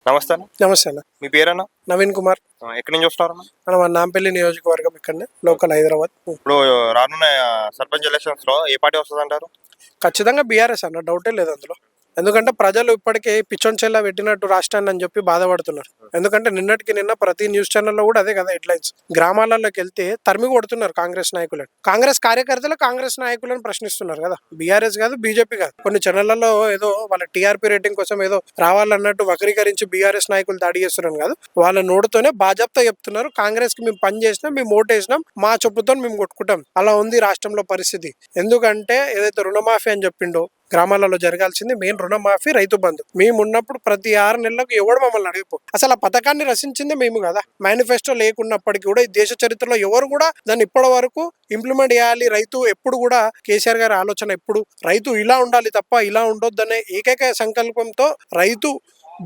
నమస్తే అన్న. నమస్తే అన్న. మీ పేరన్నా? నవీన్ కుమార్. ఎక్కడి నుంచి వస్తున్నారన్న? మన నాంపల్లి నియోజకవర్గం ఇక్కడనే లోకల్ హైదరాబాద్. ఇప్పుడు రానున్న సర్పంచ్ ఎలక్షన్స్ లో ఏ పార్టీ వస్తుంది అంటారు? ఖచ్చితంగా బీఆర్ఎస్ అన్న, డౌటే లేదు అందులో. ఎందుకంటే ప్రజలు ఇప్పటికే పిచ్చొంచెల్లా పెట్టినట్టు రాష్ట్రాన్ని అని చెప్పి బాధపడుతున్నారు. ఎందుకంటే నిన్నటికి నిన్న ప్రతి న్యూస్ ఛానల్లో కూడా అదే కదా హెడ్లైన్స్. గ్రామాలలోకి వెళ్తే తరిమి కొడుతున్నారు కాంగ్రెస్ నాయకులను. కాంగ్రెస్ కార్యకర్తలు కాంగ్రెస్ నాయకులను ప్రశ్నిస్తున్నారు కదా. బీఆర్ఎస్ కాదు, బీజేపీ కాదు. కొన్ని ఛానళ్లలో ఏదో వాళ్ళ టీఆర్పీ రేటింగ్ కోసం ఏదో రావాలన్నట్టు వక్రీకరించి బీఆర్ఎస్ నాయకులు దాడి చేస్తున్నారు కాదు. వాళ్ళ నోటుతోనే బాజాప్తా చెప్తున్నారు, కాంగ్రెస్ కి మేము పని చేసినాం, మేము ఓటేసినాం, మా చెప్పుతో మేము కొట్టుకుంటాం. అలా ఉంది రాష్ట్రంలో పరిస్థితి. ఎందుకంటే ఏదైతే రుణమాఫీ అని చెప్పిండో గ్రామాలలో జరగాల్సింది మెయిన్ రుణమాఫీ, రైతు బంధు. మేము ఉన్నప్పుడు ప్రతి 6 నెలలకు ఎవడు మమ్మల్ని అడిగిపో. అసలు ఆ పథకాన్ని రచించింది మేము కదా. మేనిఫెస్టో లేకున్నప్పటికీ కూడా ఈ దేశ చరిత్రలో ఎవరు కూడా దాన్ని ఇప్పటి వరకు ఇంప్లిమెంట్ చేయాలి. రైతు ఎప్పుడు కూడా కేసీఆర్ గారి ఆలోచన ఎప్పుడు రైతు ఇలా ఉండాలి తప్ప ఇలా ఉండొద్దనే ఏకైక సంకల్పంతో రైతు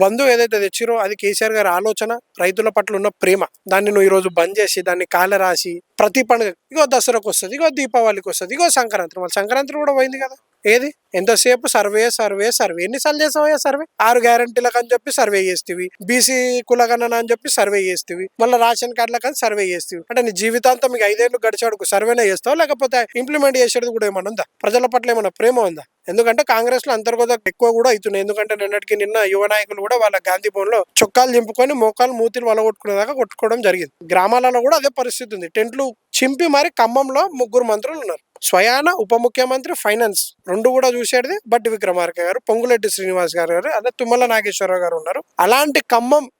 బంధు ఏదైతే తెచ్చిరో అది కేసీఆర్ గారి ఆలోచన, రైతుల పట్ల ఉన్న ప్రేమ. దాన్ని నువ్వు ఈరోజు బంద్ చేసి దాన్ని కాల రాసి ప్రతి పండుగ ఇగో దసరాకు వస్తుంది, ఇగో దీపావళికి వస్తుంది, ఇగో సంక్రాంతి. వాళ్ళ సంక్రాంతి కూడా పోయింది కదా. ఏది ఎంతసేపు సర్వే సర్వే సర్వే. ఎన్నిసార్లు చేసావయ్యా సర్వే? 6 గ్యారంటీలకు అని చెప్పి సర్వే చేస్తేవి, బీసీ కులగణన అని చెప్పి సర్వే చేస్తేవి, మళ్ళీ రేషన్ కార్డులకు అని సర్వే చేస్తేవి. అంటే నీ జీవితాంతం మీకు 5 ఏళ్ళు గడిచాడుకు సర్వేనే చేస్తావు, లేకపోతే ఇంప్లిమెంట్ చేసేది కూడా ఏమన్నా ఉందా? ప్రజల పట్ల ఏమైనా ప్రేమ ఉందా? ఎందుకంటే కాంగ్రెస్ లో అంతర్గత ఎక్కువ కూడా అవుతున్నాయి. ఎందుకంటే నిన్నటికి నిన్న యువ నాయకులు కూడా వాళ్ళ గాంధీ భవన్ లో చొక్కాలు చింపుకొని మోకాలు మూతిలు వలగొట్టుకునేదాకా కొట్టుకోవడం జరిగింది. గ్రామాలలో కూడా అదే పరిస్థితి ఉంది. టెంట్లు చింపి మరి ఖమ్మంలో 3 మంత్రులు ఉన్నారు. స్వయాన ఉప ముఖ్యమంత్రి, ఫైనాన్స్ రెండు కూడా చూసేది బట్టి విక్రమార్క గారు, పొంగులెట్టి శ్రీనివాస్ గారు, అదే తుమ్మల నాగేశ్వరరావు గారు ఉన్నారు. అలాంటి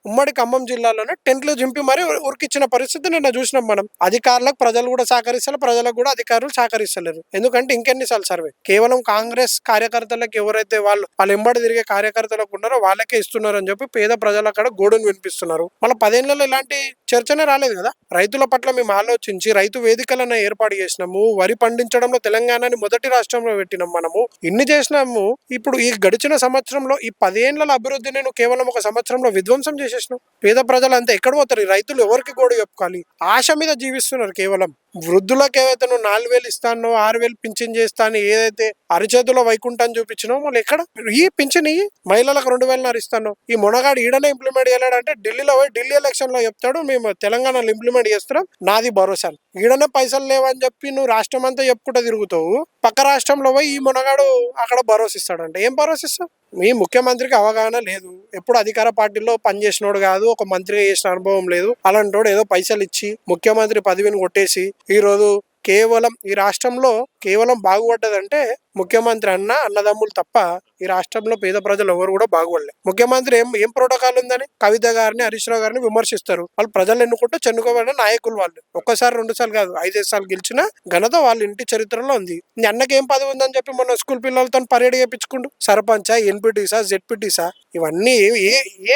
ఉమ్మడి ఖమ్మం జిల్లాలోనే టెంట్లు చింపి మరి ఉరికిచ్చిన పరిస్థితి నిన్న చూసినాం మనం. అధికారులకు ప్రజలు కూడా సహకరిస్తారు, ప్రజలకు కూడా అధికారులు సహకరిస్తలేరు. ఎందుకంటే ఇంకెన్నిసార్లు సర్వే కేవలం కాంగ్రెస్ కార్యకర్తలకు ఎవరైతే వాళ్ళు ఎంబడి తిరిగే కార్యకర్తలకు ఉన్నారో వాళ్ళకే ఇస్తున్నారు అని చెప్పి పేద ప్రజల అక్కడ గోడును వినిపిస్తున్నారు. మళ్ళీ 10 ఏళ్లలో ఇలాంటి చర్చనే రాలేదు కదా. రైతుల పట్ల మేము ఆలోచించి రైతు వేదికలను ఏర్పాటు చేసినాము. వరి పండించడంలో తెలంగాణని మొదటి రాష్ట్రంలో పెట్టినాం మనము. ఇన్ని చేసినాము. ఇప్పుడు ఈ గడిచిన సంవత్సరంలో ఈ 10 ఏళ్ల అభివృద్ధిని నువ్వు కేవలం 1 సంవత్సరంలో విధ్వంసం చేసేసినావు. పేద ప్రజలు అంతా ఎక్కడ పోతారు? ఈ రైతులు ఎవరికి గోడు చెప్పుకోవాలి? ఆశ మీద జీవిస్తున్నారు కేవలం. వృద్ధులకు ఏవైతే నువ్వు 4,000 ఇస్తానో, 6,000 పింఛన్ చేస్తాను ఏదైతే అరిచేతులో వైకుంఠాన్ని చూపించినావు, మళ్ళీ ఎక్కడ ఈ పింఛన్ మహిళలకు 2,000 ఇస్తాను. ఈ మొనగాడు ఈడనే ఇంప్లిమెంట్ చేయాలంటే ఢిల్లీలో పోయి ఢిల్లీ ఎలక్షన్ లో చెప్తాడు మేము తెలంగాణలో ఇంప్లిమెంట్ చేస్తున్నాం, నాది భరోసా. ఈడనే పైసలు లేవని చెప్పి నువ్వు రాష్ట్రం అంతా చెప్పుకుంటూ తిరుగుతావు. పక్క రాష్ట్రంలో పోయి ఈ మొనగాడు అక్కడ భరోసా ఇస్తాడంటే ఏం భరోసా ఇస్తావు? మీ ముఖ్యమంత్రికి అవగాహన లేదు. ఎప్పుడు అధికార పార్టీలో పనిచేసినోడు కాదు, ఒక మంత్రిగా చేసిన అనుభవం లేదు. అలాంటోడు ఏదో పైసలు ఇచ్చి ముఖ్యమంత్రి పదవిని కొట్టేసి ఈరోజు కేవలం ఈ రాష్ట్రంలో కేవలం బాగుపడ్డదంటే ముఖ్యమంత్రి అన్నదమ్ములు తప్ప ఈ రాష్ట్రంలో పేద ప్రజలు ఎవరు కూడా బాగుపడలేదు. ముఖ్యమంత్రి ఏం ప్రోటోకాల్ ఉందని కవిత గారిని, హరీష్ రావు గారిని విమర్శిస్తారు. వాళ్ళు ప్రజలు ఎన్నుకుంటే చెన్నుకోబడిన నాయకులు వాళ్ళు. 1 సారి 2 సార్లు కాదు, 5 సార్లు గెలిచిన ఘనత వాళ్ళ ఇంటి చరిత్రలో ఉంది. నీ అన్నకి ఏం పదవి ఉందని చెప్పి మొన్న స్కూల్ పిల్లలతో పరేడ్ చేయించుకుంటూ సర్పంచా, ఎన్పిటీసా, జెడ్పీటీసా ఇవన్నీ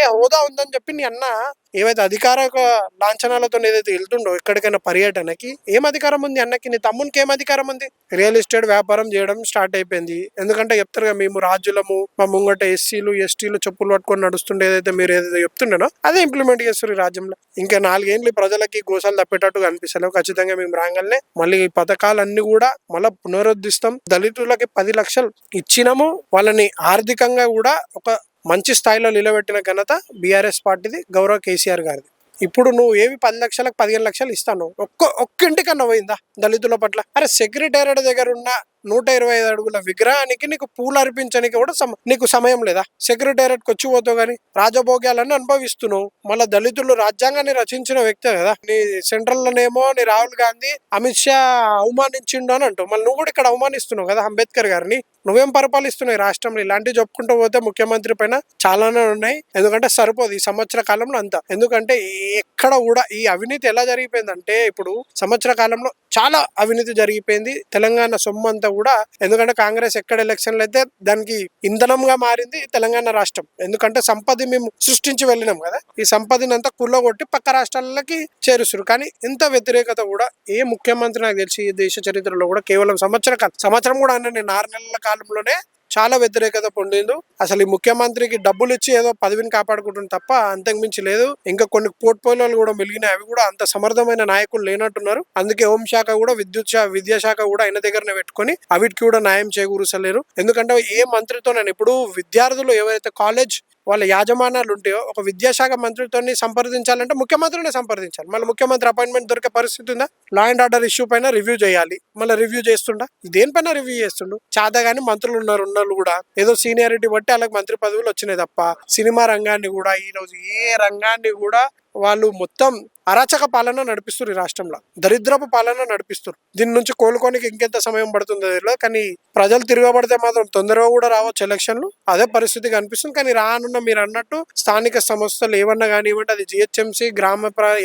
ఏ హోదా ఉందని చెప్పి నీ అన్న ఏవైతే అధికారిక లాంఛనాలతో ఏదైతే వెళ్తుండో ఎక్కడికైనా పర్యటనకి ఏం అధికారం ఉంది అన్నకి? నీ తమ్మునికి ఏం అధికారం ఉంది? రియల్ ఎస్టేట్ వ్యాపారం చేయడం స్టార్ట్ అయిపోయింది. ఎందుకంటే చెప్తారు కదా మేము రాజులము, మా ముంగట ఎస్సీలు ఎస్టీలు చెప్పులు పట్టుకొని నడుస్తుండే ఏదైతే మీరు ఏదైతే చెప్తుండేనో అదే ఇంప్లిమెంట్ చేస్తారు ఈ రాజ్యంలో. ఇంకా 4 ఏళ్ళు ప్రజలకి గోసాలు తప్పేటట్టుగా అనిపిస్తలేవు. ఖచ్చితంగా మేము రాగానే మళ్ళీ ఈ పథకాలన్నీ కూడా మళ్ళీ పునరుద్ధరిస్తాం. దళితులకి 10 లక్షలు ఇచ్చినాము. వాళ్ళని ఆర్థికంగా కూడా ఒక మంచి స్థాయిలో నిలబెట్టిన ఘనత బీఆర్ఎస్ పార్టీది, గౌరవ కేసీఆర్ గారిది. ఇప్పుడు నువ్వు ఏవి 10 లక్షలకు 15 లక్షలు ఇస్తాను, ఒక్క ఇంటికన్నా పోయిందా దళితుల పట్ల? అరే సెక్రటేరియట్ దగ్గర ఉన్న 125 అడుగుల విగ్రహానికి నీకు పూలు అర్పించడానికి కూడా నీకు సమయం లేదా? సెక్రటేరియట్కి వచ్చి పోతావు కానీ రాజభోగ్యాలన్నీ అనుభవిస్తున్నావు. మళ్ళీ దళితులు రాజ్యాంగాన్ని రచించిన వ్యక్తే కదా. నీ సెంట్రల్ లోనేమో నీ రాహుల్ గాంధీ, అమిత్ షా అవమానించిండు అని అంటావు. మళ్ళీ నువ్వు కూడా ఇక్కడ అవమానిస్తున్నావు కదా అంబేద్కర్ గారిని. నువ్వేం పరిపాలిస్తున్నావు ఈ రాష్ట్రంలో? ఇలాంటివి చెప్పుకుంటూ పోతే ముఖ్యమంత్రి పైన చాలానే ఉన్నాయి. ఎందుకంటే సరిపోదు ఈ సంవత్సర కాలంలో అంతా. ఎందుకంటే ఎక్కడ కూడా ఈ అవినీతి ఎలా జరిగిపోయిందంటే ఇప్పుడు సంవత్సర కాలంలో చాలా అవినీతి జరిగిపోయింది. తెలంగాణ సొమ్ము అంతా కూడా, ఎందుకంటే కాంగ్రెస్ ఎక్కడ ఎలక్షన్లు అయితే దానికి ఇంధనంగా మారింది తెలంగాణ రాష్ట్రం. ఎందుకంటే సంపద మేము సృష్టించి వెళ్ళినాం కదా, ఈ సంపదని అంతా కుల్లగొట్టి పక్క రాష్ట్రాలకి చేరుస్తారు. కానీ ఇంత వ్యతిరేకత కూడా ఏ ముఖ్యమంత్రి నాకు తెలిసి ఈ దేశ చరిత్రలో కూడా కేవలం సంవత్సరం కూడా అన్న నేను 6 నెలల కాలంలోనే చాలా వ్యతిరేకత పొందిండు. అసలు ఈ ముఖ్యమంత్రికి డబ్బులు ఇచ్చి ఏదో పదవిని కాపాడుకుంటుంది తప్ప అంతకు మించి లేదు. ఇంకా కొన్ని పోర్ట్ఫోలియోలు కూడా మిలిగినాయి, అవి కూడా అంత సమర్థమైన నాయకులు లేనట్టున్నారు. అందుకే హోంశాఖ కూడా విద్యాశాఖ కూడా ఆయన దగ్గరనే పెట్టుకొని అవిటికి కూడా న్యాయం చేకూరుసలేరు. ఎందుకంటే ఏ మంత్రితో నేను ఇప్పుడు విద్యార్థులు ఎవరైతే కాలేజ్ వాళ్ళ యాజమాన్యాలు ఉంటాయో ఒక విద్యాశాఖ మంత్రితో సంప్రదించాలంటే ముఖ్యమంత్రిని సంప్రదించాలి. మళ్ళీ ముఖ్యమంత్రి అపాయింట్మెంట్ దొరికే పరిస్థితి ఉందా? లా అండ్ ఆర్డర్ ఇష్యూ పైన రివ్యూ చేయాలి, మళ్ళీ రివ్యూ చేస్తుండా? దేనిపైన రివ్యూ చేస్తుండు? చాతగాని మంత్రులు ఉన్నోళ్ళు కూడా ఏదో సీనియారిటీ బట్టి వాళ్ళకి మంత్రి పదవులు వచ్చినాయి తప్ప సినిమా రంగాన్ని కూడా ఈ రోజు ఏ రంగాన్ని కూడా వాళ్ళు మొత్తం అరాచక పాలన నడిపిస్తారు. ఈ రాష్ట్రంలో దరిద్రపు పాలన నడిపిస్తారు. దీని నుంచి కోలుకోనికి ఇంకెంత సమయం పడుతుందో తెలియదు, కానీ ప్రజలు తిరగబడితే మాత్రం తొందరగా కూడా రావచ్చు ఎలక్షన్లు. అదే పరిస్థితి కనిపిస్తుంది. కానీ రానున్న మీరు అన్నట్టు స్థానిక సంస్థలు ఏమన్నా కానివ్వండి, అది జిహెచ్ఎంసీ,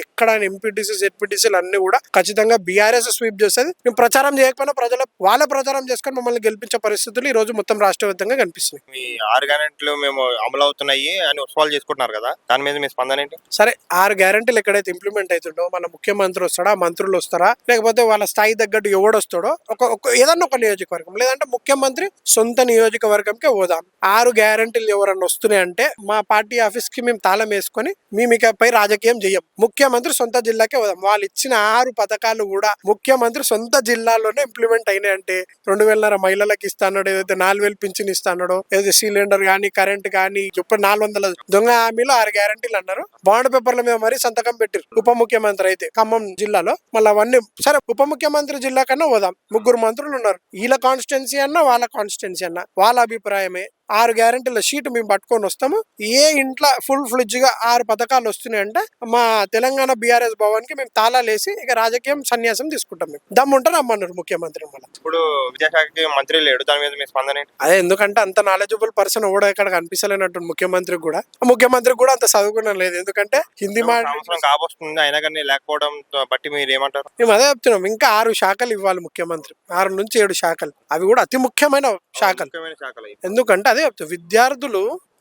ఎక్కడ ఎంపీటీసీ, జెడ్పీటీసీలు అన్ని కూడా ఖచ్చితంగా బీఆర్ఎస్ స్వీప్ చేస్తుంది. మేము ప్రచారం చేయకపోయినా ప్రజలు వాళ్ళ ప్రచారం చేసుకొని మమ్మల్ని గెలిపించే పరిస్థితులు ఈ రోజు మొత్తం రాష్ట్ర వ్యాప్తంగా కనిపిస్తున్నాయి. మీ 6 గ్యారెంటీలు మేము అమలు అవుతున్నాయి అని ఉత్సవాలు చేసుకుంటున్నారు కదా, దాని మీద మీ స్పందన ఏంటి? సరే, 6 గ్యారెంటీలు ఎక్కడైతే ఇంప్లిమెంట్ అవుతుండో మన ముఖ్యమంత్రి వస్తాడా, మంత్రులు వస్తారా, లేకపోతే వాళ్ళ స్థాయి తగ్గట్టు ఎవడు వస్తాడో ఏదన్నా ఒక నియోజకవర్గం, లేదంటే ముఖ్యమంత్రి సొంత నియోజకవర్గంకే పోదాం. 6 గ్యారెంటీలు ఎవరన్నా వస్తున్నాయంటే మా పార్టీ ఆఫీస్ కి మేము తాళం వేసుకొని మేము ఇకపై రాజకీయం చెయ్యం. ముఖ్యమంత్రి సొంత జిల్లాకే పోదాం. వాళ్ళు ఇచ్చిన 6 పథకాలు కూడా ముఖ్యమంత్రి సొంత జిల్లాలోనే ఇంప్లిమెంట్ అయినాయి అంటే 2,000 మహిళలకు ఇస్తాడు, ఏదైతే 4,000 పింఛన్ ఇస్తాడో, ఏదైతే సిలిండర్ కానీ కరెంట్ కానీ ఇప్పుడు 400 దొంగ హామీలు 6 గ్యారెంటీలు అన్నారు. బాండ్ పేపర్ల మీద మరీ సంతకం పెట్టారు. ఉప ముఖ్యమంత్రి అయితే ఖమ్మం జిల్లాలో మళ్ళీ అవన్నీ సరే, ఉప ముఖ్యమంత్రి జిల్లా కన్నా పోదాం. 3 మంత్రులు ఉన్నారు. వీళ్ళ కాన్స్టిట్యున్సీ అన్నా వాళ్ళ కాన్స్టిట్యున్సీ అన్నా వాళ్ళ అభిప్రాయమే 6 గ్యారెంటీల షీట్ మేము పట్టుకొని వస్తాము. ఏ ఇంట్లో ఫుల్ ఫ్లెడ్జ్ గా 6 పథకాలు వస్తున్నాయంటే మా తెలంగాణ బీఆర్ఎస్ భవన్ కి మేము తాళాలేసి ఇక రాజకీయం సన్యాసం తీసుకుంటాం. మేము దమ్ముంటే రమ్మన్నారు ముఖ్యమంత్రి. మళ్ళీ ఇప్పుడు విద్యాశాఖకి మంత్రి లేడు, దాని మీద మీ స్పందన ఏంటి? అదే, ఎందుకంటే అంత నాలెడ్జబుల్ పర్సన్ కూడా ఇక్కడ కనిపిస్తలేనట్టు ముఖ్యమంత్రికి కూడా అంత చదువుకున్న లేదు. ఎందుకంటే హిందీ సంవత్సరం కాబోస్తుంది అయినా కానీ లేకపోవడం బట్టి మీరు ఏమంటారు? మేము అదే చెప్తున్నాం, ఇంకా 6 శాఖలు ఇవ్వాలి ముఖ్యమంత్రి. 6 నుంచి 7 శాఖలు, అవి కూడా అతి ముఖ్యమైన శాఖలు. ఎందుకంటే అదే చెప్తాం,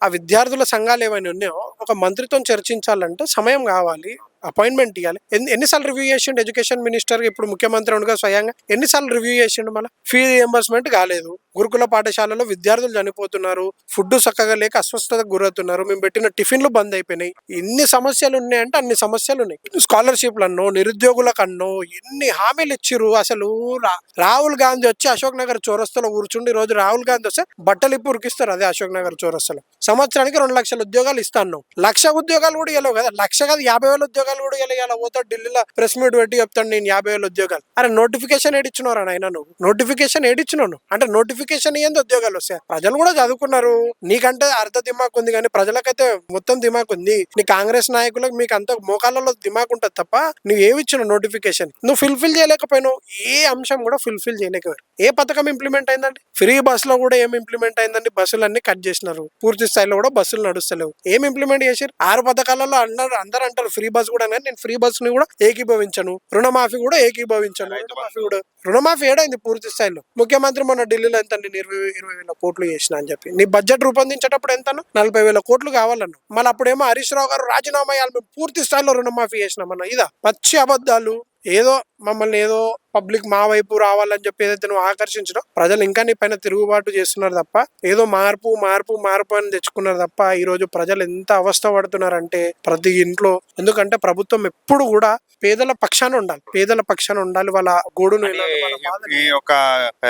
ఆ విద్యార్థుల సంఘాలు ఏమైనా ఉన్నాయో ఒక మంత్రితో చర్చించాలంటే సమయం కావాలి, అపాయింట్మెంట్ ఇవ్వాలి. ఎన్నిసార్లు రివ్యూ చేసిండు ఎడ్యుకేషన్ మినిస్టర్? ఇప్పుడు ముఖ్యమంత్రి ఉండగా స్వయంగా ఎన్నిసార్లు రివ్యూ చేసిండు? మళ్ళీ ఫీ రియంబర్స్మెంట్ కాలేదు. గురుకుల పాఠశాలలో విద్యార్థులు చనిపోతున్నారు, ఫుడ్ చక్కగా లేక అస్వస్థతకు గురవుతున్నారు, మేము పెట్టిన టిఫిన్లు బంద్ అయిపోయినాయి. ఎన్ని సమస్యలు ఉన్నాయంటే అన్ని సమస్యలు ఉన్నాయి. స్కాలర్షిప్లు అన్నో, నిరుద్యోగులకు అన్నో ఎన్ని హామీలు ఇచ్చిర్రు. అసలు రాహుల్ గాంధీ వచ్చి అశోక్ నగర్ చౌరస్తాలో కూర్చుండి, ఈ రోజు రాహుల్ గాంధీ వస్తే బట్టలు ఇప్పు ఉరికిస్తారు. అదే అశోక్ నగర్ చౌరస్తాలో సంవత్సరానికి 2 లక్షల ఉద్యోగాలు ఇస్తాను. 1,00,000 ఉద్యోగాలు కూడా ఇవ్వలేవు కదా. 1,00,000 కాదు, 50,000 ఉద్యోగాలు కూడా ఇలా పోతాడు ఢిల్లీలో ప్రెస్ మీట్ పెట్టి చెప్తాను నేను 50,000 ఉద్యోగాలు. అరే నోటిఫికేషన్ ఏడిచ్చినవరా నాయన నువ్వు? నోటిఫికేషన్ ఏడిచ్చినావు అంటే నోటిఫికేషన్ ఏంది ఉద్యోగాలు వస్తాయి? ప్రజలు కూడా చదువుకున్నారు, నీకంటే అర్ధ దిమాక్ ఉంది కానీ ప్రజలకైతే మొత్తం దిమాక్ ఉంది. నీ కాంగ్రెస్ నాయకులకు మీకు అంత మోకాళ్ళలో దిమాక్ ఉంటుంది తప్ప నువ్వు ఏమిచ్చినావు నోటిఫికేషన్? నువ్వు ఫుల్ఫిల్ చేయలేకపోయినావు. ఏ అంశం కూడా ఫుల్ఫిల్ చేయలేకపోయారు. ఏ పథకం ఇంప్లిమెంట్ అయిందండి? ఫ్రీ బస్ లో కూడా ఏం ఇంప్లిమెంట్ అయిందండి? బస్సులన్నీ కట్ చేసినారు, పూర్తి స్థాయిలో కూడా బస్సులు నడుస్తలేవు. ఏం ఇంప్లిమెంట్ చేశారు? 6 పథకాలలో అందరూ అంటారు ఫ్రీ బస్ కూడా, నేను ఫ్రీ బస్ ని కూడా ఏకీభవించను, రుణమాఫీ కూడా ఏకీభవించను. రుణమాఫీ ఏడైంది పూర్తి స్థాయిలో? ముఖ్యమంత్రి మొన్న ఢిల్లీలో ఎంత 20,000 కోట్లు చేసిన అని చెప్పి నీ బడ్జెట్ రూపొందించేటప్పుడు ఎంత 40,000 కోట్లు కావాలన్నా. మళ్ళీ అప్పుడేమో హరీష్ రావు గారు రాజీనామా చేయాలి, మేము పూర్తి స్థాయిలో రుణమాఫీ చేసినామన్నా. ఇదా పచ్చి అబద్ధాలు. ఏదో మమ్మల్ని ఏదో పబ్లిక్ మా వైపు రావాలని చెప్పి ఏదైతే నువ్వు ఆకర్షించడం, ప్రజలు ఇంకా నీ పైన తిరుగుబాటు చేస్తున్నారు తప్ప ఏదో మార్పు మార్పు మార్పు అని తెచ్చుకున్నారు తప్ప ఈ రోజు ప్రజలు ఎంత అవస్థ పడుతున్నారంటే ప్రతి ఇంట్లో. ఎందుకంటే ప్రభుత్వం ఎప్పుడు కూడా పేదల పక్షాన ఉండాలి, వాళ్ళ గోడును. ఈ యొక్క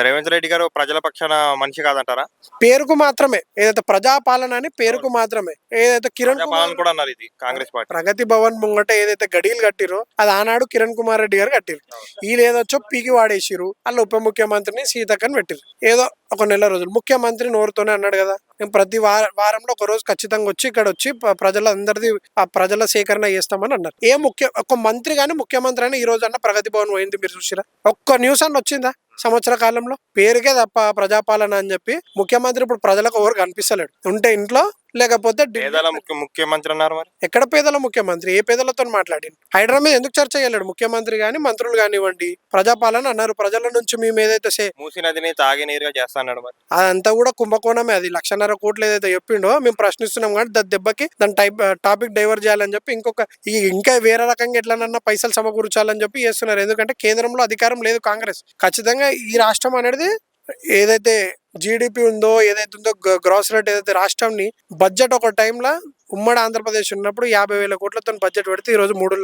రేవంత్ రెడ్డి గారు ప్రజల పక్షాన మనిషి కాదంటారా? పేరుకు మాత్రమే, ఏదైతే ప్రజాపాలన అని పేరుకు మాత్రమే. ఏదైతే కిరణ్ కుమార్ కూడా అన్నారు, ఇది కాంగ్రెస్ పార్టీ ప్రగతి భవన్ ముంగట ఏదైతే గడీలు కట్టిరో అది ఆనాడు కిరణ్ కుమార్ రెడ్డి గారు కట్టిరు. వీళ్ళు ఏదొచ్చో పీకి వాడేసిరు. వాళ్ళు ఉప ముఖ్యమంత్రిని సీతక్కని పెట్టిరు. ఏదో ఒక నెల రోజులు ముఖ్యమంత్రి నోరుతోనే అన్నాడు కదా, మేము ప్రతి వారంలో ఒక రోజు ఖచ్చితంగా వచ్చి ఇక్కడ వచ్చి ప్రజలందరిది ఆ ప్రజల సేకరణ చేస్తామని అన్నారు. ఒక మంత్రి కానీ ముఖ్యమంత్రి అని ఈ రోజు అన్న ప్రగతి భవన్ పోయింది మీరు చూసిరా? ఒక్క న్యూస్ అన్న వచ్చిందా సంవత్సర కాలంలో? పేరుకే తప్ప ప్రజాపాలన అని చెప్పి ముఖ్యమంత్రి ఇప్పుడు ప్రజలకు ఎవరు కనిపిస్తలేడు. ఉంటే ఇంట్లో, లేకపోతే ముఖ్యమంత్రి అన్నారు. మరి ఎక్కడ పేదల ముఖ్యమంత్రి? ఏ పేదలతో మాట్లాడి హైడ్రా మీద ఎందుకు చర్చ చేయలేడు? ముఖ్యమంత్రి గాని మంత్రులు కానివ్వండి ప్రజాపాలన అన్నారు. ప్రజల నుంచి మేము ఏదైతే మూసీ నదిని తాగే నీరుగా చేస్తాడు, మరి అదంతా కూడా కుంభకోణమే. అది 1,50,000 కోట్లు ఏదైతే చెప్పిండో మేము ప్రశ్నిస్తున్నాం కానీ దాని దెబ్బకి దాని టాపిక్ డైవర్ట్ చేయాలని చెప్పి ఇంకా వేరే రకంగా ఎట్లనన్నా పైసలు సమకూర్చాలని చెప్పి చేస్తున్నారు. ఎందుకంటే కేంద్రంలో అధికారం లేదు కాంగ్రెస్. ఖచ్చితంగా ఈ రాష్ట్రం అనేది ఏదైతే జీడిపి ఉందో, ఏదైతే ఉందో గ్రాస్ రేట్, ఏదైతే రాష్ట్రంని బడ్జెట్ ఒక టైంలో ఉమ్మడి ఆంధ్రప్రదేశ్ ఉన్నప్పుడు 50,000 కోట్లతో బడ్జెట్ పెడితే ఈ రోజు 3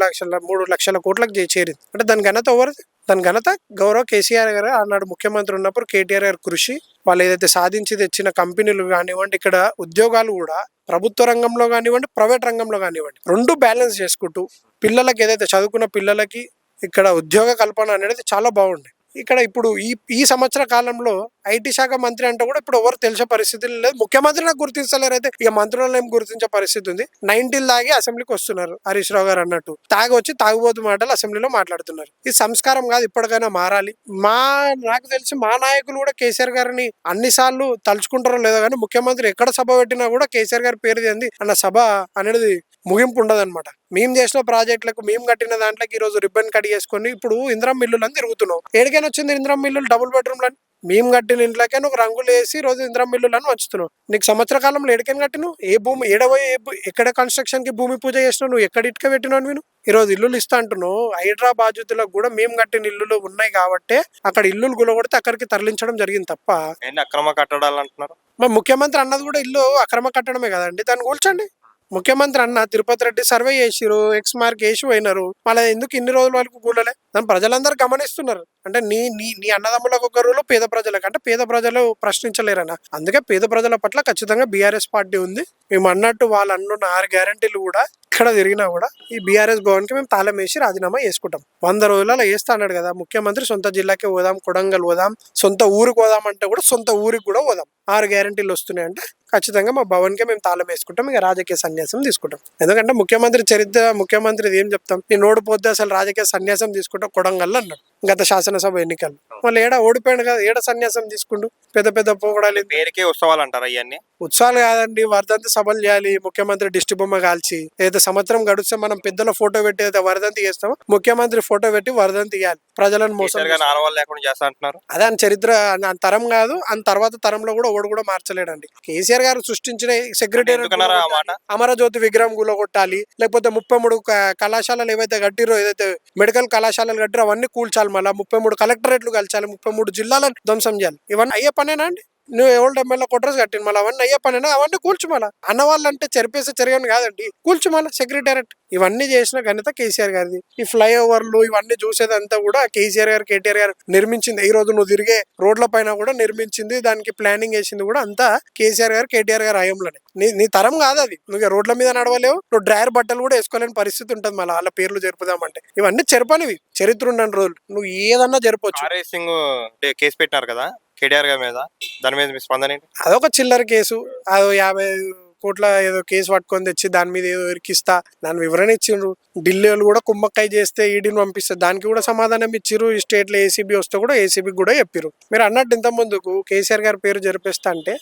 లక్షల కోట్లకు చేరింది. అంటే దాని ఘనత ఎవరిది? దాని ఘనత గౌరవ కేసీఆర్ గారు ఆనాడు ముఖ్యమంత్రి ఉన్నప్పుడు కేటీఆర్ గారి కృషి, వాళ్ళు ఏదైతే సాధించి తెచ్చిన కంపెనీలు కానివ్వండి, ఇక్కడ ఉద్యోగాలు కూడా ప్రభుత్వ రంగంలో కానివ్వండి, ప్రైవేట్ రంగంలో కానివ్వండి, రెండు బ్యాలెన్స్ చేసుకుంటూ పిల్లలకి ఏదైతే చదువుకున్న పిల్లలకి ఇక్కడ ఉద్యోగ కల్పన అనేది చాలా బాగుంది. ఇక్కడ ఇప్పుడు ఈ సంవత్సర కాలంలో ఐటీ శాఖ మంత్రి అంటే కూడా ఇప్పుడు ఎవరు తెలిసే పరిస్థితి లేదు. ముఖ్యమంత్రి నాకు గుర్తించలేరు, అయితే ఇక మంత్రులను ఏం గుర్తించే పరిస్థితి ఉంది. 90 దాగి అసెంబ్లీకి వస్తున్నారు హరీష్ రావు గారు అన్నట్టు, వచ్చి తాగుబోతు మాటలు అసెంబ్లీలో మాట్లాడుతున్నారు. ఇది సంస్కారం కాదు, ఇప్పటికైనా మారాలి. నాకు తెలిసి మా నాయకులు కూడా కేసీఆర్ గారిని అన్నిసార్లు తలుచుకుంటారో లేదో కానీ ముఖ్యమంత్రి ఎక్కడ సభ పెట్టినా కూడా కేసీఆర్ గారి పేరు ఏంది అన్న సభ అనేది ముగింపు ఉండదన్నమాట. మేము చేసిన ప్రాజెక్టులకు, మేము కట్టిన దాంట్లోకి ఈ రోజు రిబ్బన్ కట్ చేసుకొని ఇప్పుడు ఇందిరమ్మ ఇల్లులు అని తిరుగుతున్నాం. ఏడికైనా వచ్చింది ఇందిరమ్మ ఇల్లులు, డబుల్ బెడ్రూమ్లని. మేము కట్టిన ఇంట్లోకే నువ్వు రంగులు వేసి రోజు ఇందిరమ్మ ఇల్లులను వంచుతున్నావు. నీకు సంవత్సర కాలంలో ఎడికైనా కట్టినావు? ఏ భూమి ఏడబోయి ఎక్కడ కన్స్ట్రక్షన్ కి భూమి పూజ చేసినావు? నువ్వు ఎక్కడ ఇటుక పెట్టినావు? నేను ఈ రోజు ఇల్లులు ఇస్తా అంటున్నావు. హైదరాబాద్ బాధ్యతలకు కూడా మేము కట్టిన ఇల్లులు ఉన్నాయి కాబట్టి అక్కడ ఇల్లులు గులగొడితే అక్కడికి తరలించడం జరిగింది తప్ప అక్రమ కట్టడాలు అంటున్నారు. మరి ముఖ్యమంత్రి అన్నది కూడా ఇల్లు అక్రమ కట్టడమే కదండి, దాన్ని కూల్చండి. ముఖ్యమంత్రి అన్న తిరుపతి రెడ్డి సర్వే చేసిరు, ఎక్స్ మార్క్ వేసి పోయినారు, మళ్ళీ ఎందుకు ఇన్ని రోజుల వరకు కూడలే? దాన్ని ప్రజలందరూ గమనిస్తున్నారు. అంటే నీ నీ నీ అన్నదమ్ములకు ఒక రూలు, పేద ప్రజలకు అంటే పేద ప్రజలు ప్రశ్నించలేరన్న. అందుకే పేద ప్రజల పట్ల ఖచ్చితంగా బీఆర్ఎస్ పార్టీ ఉంది. మేము అన్నట్టు వాళ్ళు అన్నున్న 6 గ్యారంటీలు కూడా ఇక్కడ తిరిగినా కూడా ఈ బీఆర్ఎస్ భవన్ కి మేము తాళం వేసి రాజీనామా చేసుకుంటాం. 100 రోజులలో వేస్తా అన్నాడు కదా ముఖ్యమంత్రి, సొంత జిల్లాకి పోదాం, కొడంగల్ పోదాం, సొంత ఊరికి పోదాం అంటే కూడా సొంత ఊరికి కూడా పోదాం. 6 గ్యారంటీలు వస్తున్నాయంటే ఖచ్చితంగా మా భవన్ కి మేము తాళం వేసుకుంటాం, ఇక రాజకీయ సన్యాసం తీసుకుంటాం. ఎందుకంటే ముఖ్యమంత్రి చరిత్ర, ముఖ్యమంత్రి ఏం చెప్తాం, నేను ఓడిపోతే అసలు రాజకీయ సన్యాసం తీసుకుంటాం కొడంగల్ అన్నాడు గత శాసనసభ ఎన్నికలు. మళ్ళీ ఓడిపోయాడు కదా, సన్యాసం తీసుకుంటూ పెద్ద పెద్ద పోగడాలి. పేరుకే ఉత్సవాలు అంటారా ఇవన్నీ? ఉత్సవాలు కాదండి, వర్ధంతి సభలు చేయాలి. ముఖ్యమంత్రి దిష్టి బొమ్మ కాల్చి ఏదైతే సంవత్సరం గడిస్తే మనం పెద్దల ఫోటో పెట్టి ఏదైతే వర్ధంతి చేస్తామో ముఖ్యమంత్రి ఫోటో పెట్టి వర్ధంతి చేయాలి. ప్రజలను మోసం లేకుండా చేస్తా అంటున్నారు. అదే అని చరిత్ర తరం కాదు, అని తర్వాత తరంలో కూడా ఓడి కూడా మార్చలేడండి. కేసీఆర్ గారు సృష్టించిన సెక్రటరీ అమరజ్యోతి విగ్రహం కూలగొట్టాలి, లేకపోతే 33 కళాశాలలు ఏవైతే కట్టిరో, ఏదైతే మెడికల్ కళాశాలలు కట్టిరో అవన్నీ కూల్చాలి, మళ్ళీ 33 కలెక్టరేట్లు కలిచాలి, 33 జిల్లాలను ధ్వంసం చేయాలి. ఇవన్నీ అయ్యే పనేనా అండి? నువ్వు ఓల్డ్ ఎమ్మెల్యే కొట్రస్ కట్టిన మళ్ళీ అవన్నీ అయ్యే పనేనా? అవన్నీ కూల్చు మళ్ళా. అన్నవాళ్ళంటే చెరిపేసి చెరగని కాదండి, కూల్చు మళ్ళీ సెక్రటేరియట్. ఇవన్నీ చేసిన ఘనత కేసీఆర్ గారిది. ఈ ఫ్లైఓవర్లు ఇవన్నీ చూసేదంతా కూడా కేసీఆర్ గారు, కేటీఆర్ గారు నిర్మించింది. ఈ రోజు నువ్వు తిరిగే రోడ్ల పైన కూడా నిర్మించింది, దానికి ప్లానింగ్ వేసింది కూడా అంతా కేసీఆర్ గారు, కేటీఆర్ గారు హయాంలోనే. నీ తరం కాదు అది. నువ్వు రోడ్ల మీద నడవలేవు, నువ్వు డ్రైవర్ బట్టలు కూడా వేసుకోలేని పరిస్థితి ఉంటుంది. మళ్ళీ వాళ్ళ పేర్లు జరుపుదామంటే ఇవన్నీ చెరపనివి, చరిత్ర ఉండని రోజులు. నువ్వు ఏదన్నా జరపచ్చు. కేసు పెట్టినారు కదా కేటీఆర్ గారి మీద, దాని మీద మీ స్పందన ఏంటి? అదొక చిల్లర కేసు, అదో 50 కోట్ల ఏదో కేసు పట్టుకొని తెచ్చి దాని మీద ఏదో ఇరికిస్తా, దాని వివరణ ఇచ్చిండ్రు. ఢిల్లీ వాళ్ళు కూడా కుమ్మక్కాయ చేస్తే ఈడీని పంపిస్తారు, దానికి కూడా సమాధానం ఇచ్చిర్రు. ఈ స్టేట్ లో ఏసీబీ వస్తే కూడా ఏసీబీకి కూడా చెప్పిర్రు. మీరు అన్నట్టు ఇంత ముందుకు కేసీఆర్ గారి పేరు జరిపిస్తా అంటే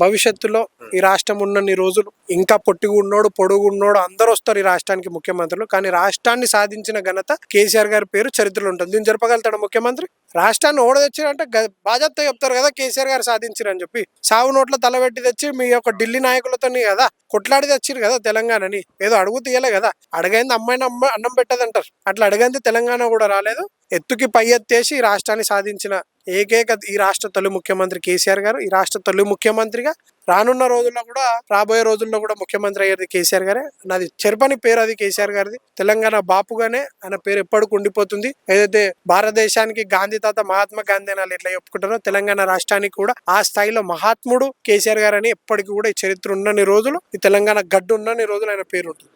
భవిష్యత్తులో ఈ రాష్ట్రం ఉన్నన్ని రోజులు ఇంకా పొట్టిగున్నోడు, పొడుగున్నోడు అందరూ వస్తారు ఈ రాష్ట్రానికి ముఖ్యమంత్రులు. కానీ రాష్ట్రాన్ని సాధించిన ఘనత కేసీఆర్ గారి పేరు చరిత్రలో ఉంటుంది. దీన్ని జరపగలుగుతాడు ముఖ్యమంత్రి? రాష్ట్రాన్ని ఓడదెచ్చారంటే బాధ్యత చెప్తారు కదా కేసీఆర్ గారు సాధించారని చెప్పి. సాగు నోట్ల తలబెట్టి తెచ్చి మీ యొక్క ఢిల్లీ నాయకులతో కదా కొట్లాడి తెచ్చిరు కదా తెలంగాణని. ఏదో అడుగు తీయలే కదా, అడగైంది అమ్మాయిని అన్నం పెట్టదంటారు, అట్లా అడగంది తెలంగాణ కూడా రాలేదు. ఎత్తుకి పై ఎత్తేసి ఈ రాష్ట్రాన్ని సాధించిన ఏకైక ఈ రాష్ట్ర తొలి ముఖ్యమంత్రి కేసీఆర్ గారు. ఈ రాష్ట్ర తొలి ముఖ్యమంత్రిగా రానున్న రోజుల్లో కూడా, రాబోయే రోజుల్లో కూడా ముఖ్యమంత్రి అయ్యేది కేసీఆర్ గారే. నాది చెరపని పేరు అది కేసీఆర్ గారిది. తెలంగాణ బాపుగానే ఆయన పేరు ఎప్పటికి ఉండిపోతుంది. ఏదైతే భారతదేశానికి గాంధీ తాత మహాత్మా గాంధీ అని ఎట్లా చెప్పుకుంటారో తెలంగాణ రాష్ట్రానికి కూడా ఆ స్థాయిలో మహాత్ముడు కేసీఆర్ గారు అని ఎప్పటికీ కూడా ఈ చరిత్ర ఉన్నన్ని రోజులు, ఈ తెలంగాణ గడ్డు ఉన్నన్ని రోజులు ఆయన పేరు ఉంటుంది.